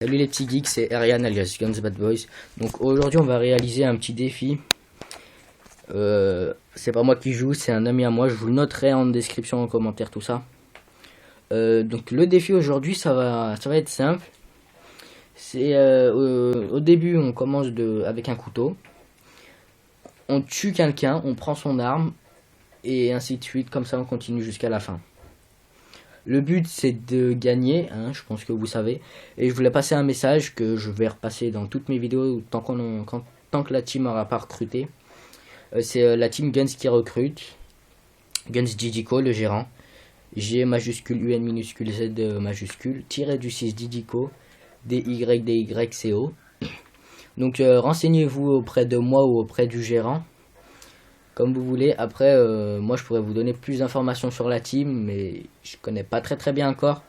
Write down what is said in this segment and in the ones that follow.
Salut les petits geeks, c'est Ariane alias Guns Bad Boys. Donc aujourd'hui on va réaliser un petit défi. C'est pas moi qui joue, c'est un ami à moi. Je vous le noterai en description, en commentaire, tout ça. Donc le défi aujourd'hui ça va être simple. C'est au début on commence avec un couteau. On tue quelqu'un, on prend son arme et ainsi de suite. Comme ça on continue jusqu'à la fin. Le but c'est de gagner, hein, je pense que vous savez. Et je voulais passer un message que je vais repasser dans toutes mes vidéos tant que la team n'aura pas recruté. C'est la team Guns qui recrute. Guns Didico, le gérant. G majuscule UN minuscule Z majuscule. Tiré du 6 Didico. DYCO. Donc renseignez-vous auprès de moi ou auprès du gérant. Comme vous voulez. Après, moi je pourrais vous donner plus d'informations sur la team, mais je connais pas très bien encore.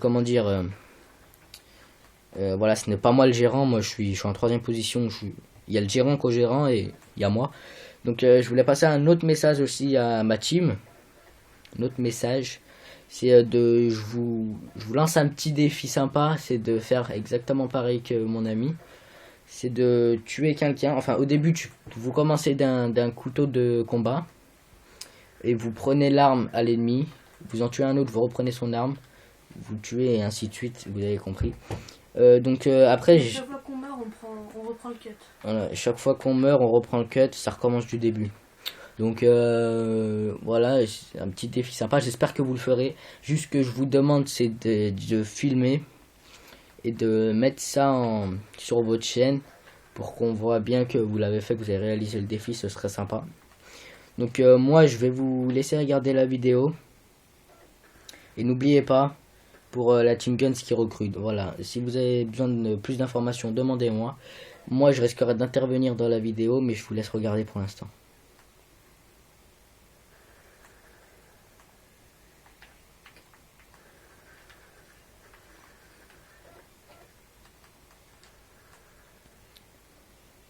Comment dire voilà, ce n'est pas moi le gérant. Moi je suis en troisième position. Il y a le gérant, co-gérant et il y a moi. Donc je voulais passer un autre message aussi à ma team. Un autre message, c'est je vous lance un petit défi sympa. C'est de faire exactement pareil que mon ami. C'est de tuer quelqu'un. Enfin, au début, vous commencez d'un couteau de combat. Et vous prenez l'arme à l'ennemi. Vous en tuez un autre, vous reprenez son arme. Vous le tuez et ainsi de suite. Vous avez compris. Après... Chaque fois qu'on meurt, on reprend le cut. Voilà, chaque fois qu'on meurt, on reprend le cut. Ça recommence du début. Donc voilà, c'est un petit défi sympa. J'espère que vous le ferez. Juste ce que je vous demande, c'est de filmer. Et de mettre ça sur votre chaîne pour qu'on voit bien que vous l'avez fait, que vous avez réalisé le défi, ce serait sympa. Donc moi je vais vous laisser regarder la vidéo. Et n'oubliez pas, pour la Team Guns qui recrute, voilà, si vous avez besoin de plus d'informations, demandez-moi. Moi je risquerai d'intervenir dans la vidéo, mais je vous laisse regarder pour l'instant.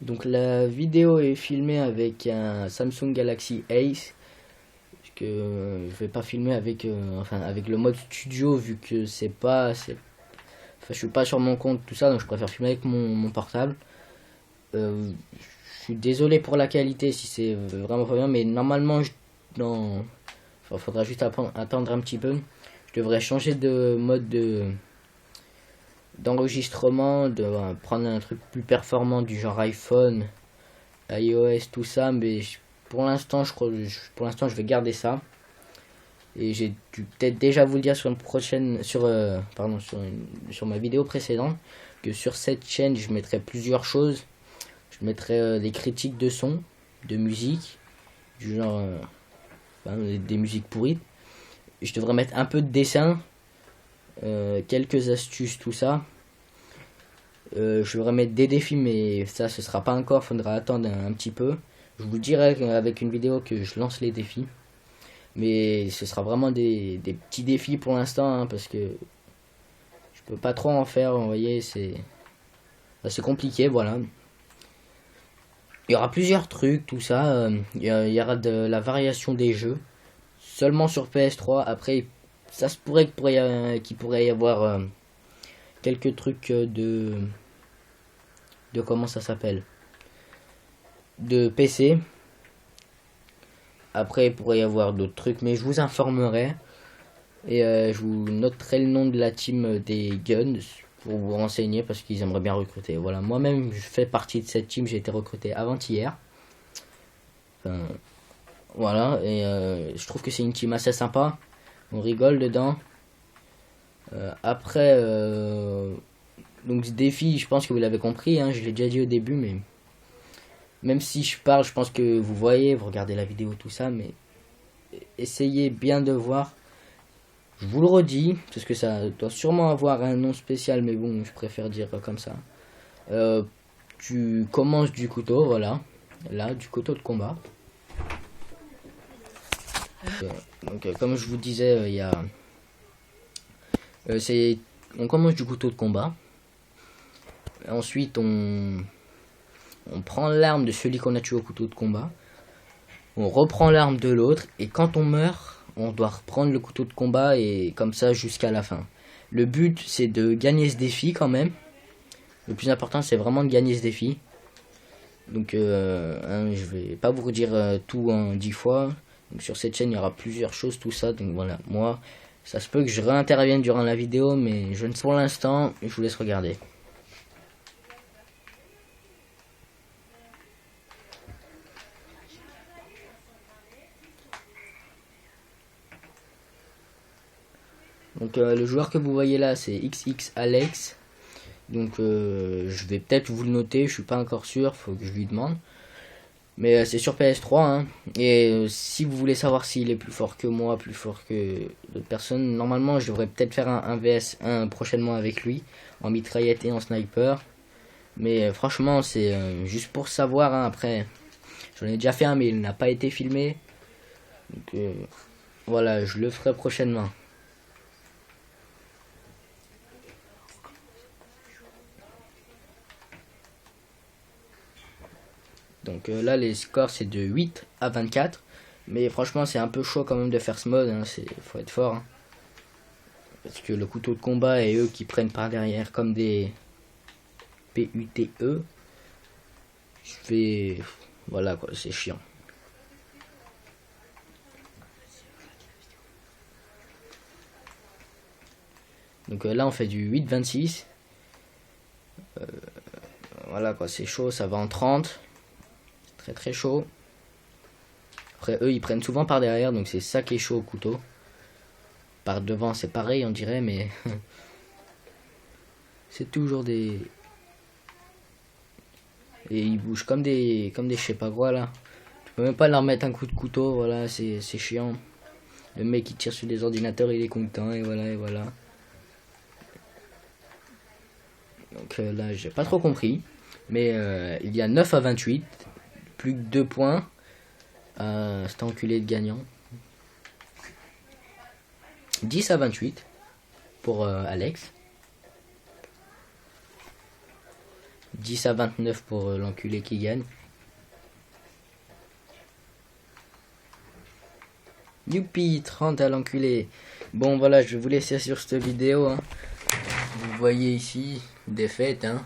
Donc la vidéo est filmée avec un Samsung Galaxy Ace. Parce que je vais pas filmer avec avec le mode studio, vu que je suis pas sur mon compte, tout ça, donc je préfère filmer avec mon portable. Je suis désolé pour la qualité si c'est vraiment pas bien, mais normalement faudra juste attendre un petit peu. Je devrais changer de mode d'enregistrement, de prendre un truc plus performant du genre iPhone, iOS, tout ça, mais pour l'instant je vais garder ça. Et j'ai dû peut-être déjà vous le dire sur une prochaine sur ma vidéo précédente, que sur cette chaîne je mettrai plusieurs choses. Je mettrai des critiques de son, de musique, du genre des musiques pourries. Je devrais mettre un peu de dessin, quelques astuces, tout ça. Je vais remettre des défis, mais ça ce sera pas encore, faudra attendre un petit peu. Je vous dirai avec une vidéo que je lance les défis, mais ce sera vraiment des petits défis pour l'instant, hein, parce que je peux pas trop en faire, vous voyez, c'est compliqué, voilà. Il y aura plusieurs trucs, tout ça. Il y aura de la variation des jeux seulement sur PS3. Après, ça se pourrait qu'il pourrait y avoir quelques trucs de comment ça s'appelle, de PC. Après, il pourrait y avoir d'autres trucs, mais je vous informerai. Et je vous noterai le nom de la team des Guns pour vous renseigner, parce qu'ils aimeraient bien recruter. Voilà, moi-même je fais partie de cette team, j'ai été recruté avant-hier. Enfin, voilà, et je trouve que c'est une team assez sympa. On rigole dedans. Après, donc ce défi, je pense que vous l'avez compris, hein, je l'ai déjà dit au début, mais même si je parle, je pense que vous voyez, vous regardez la vidéo, tout ça, mais essayez bien de voir. Je vous le redis, parce que ça doit sûrement avoir un nom spécial, mais bon, je préfère dire comme ça. Tu commences du couteau, voilà, là, du couteau de combat. Donc comme je vous disais, il y a... on commence du couteau de combat. Ensuite, on prend l'arme de celui qu'on a tué au couteau de combat. On reprend l'arme de l'autre. Et quand on meurt, on doit reprendre le couteau de combat. Et comme ça jusqu'à la fin. Le but c'est de gagner ce défi quand même. Le plus important c'est vraiment de gagner ce défi. Donc je vais pas vous dire tout en 10 fois. Donc, sur cette chaîne il y aura plusieurs choses, tout ça. Donc voilà, moi ça se peut que je réintervienne durant la vidéo, mais je ne sais pour l'instant, je vous laisse regarder. Donc le joueur que vous voyez là c'est XX Alex. Donc je vais peut-être vous le noter, je suis pas encore sûr, faut que je lui demande. Mais c'est sur PS3 hein. Et si vous voulez savoir s'il est plus fort que moi, plus fort que d'autres personnes, normalement je devrais peut-être faire un vs1 prochainement avec lui, en mitraillette et en sniper. Mais franchement c'est juste pour savoir hein. Après j'en ai déjà fait un mais il n'a pas été filmé. Donc voilà, je le ferai prochainement. Donc là les scores c'est de 8 à 24. Mais franchement c'est un peu chaud quand même de faire ce mode, hein. Faut être fort. Hein. Parce que le couteau de combat et eux qui prennent par derrière comme des PUTE. Je fais... Voilà quoi, c'est chiant. Donc là on fait du 8-26. Voilà quoi, c'est chaud, ça va en 30. Très très chaud. Après eux ils prennent souvent par derrière, donc c'est ça qui est chaud au couteau. Par devant c'est pareil on dirait, mais c'est toujours des... Et ils bougent comme des je sais pas quoi là. Tu peux même pas leur mettre un coup de couteau, voilà, c'est chiant. Le mec qui tire sur des ordinateurs il est content et voilà et voilà. Donc là j'ai pas trop compris. Mais il y a 9 à 28. Plus que 2 points. Cet enculé de gagnant. 10 à 28 pour Alex. 10 à 29 pour l'enculé qui gagne. Youpi, 30 à l'enculé. Bon voilà, je vais vous laisser sur cette vidéo. Hein. Vous voyez ici, défaite. Hein.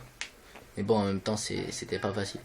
Mais bon, en même temps, c'était pas facile.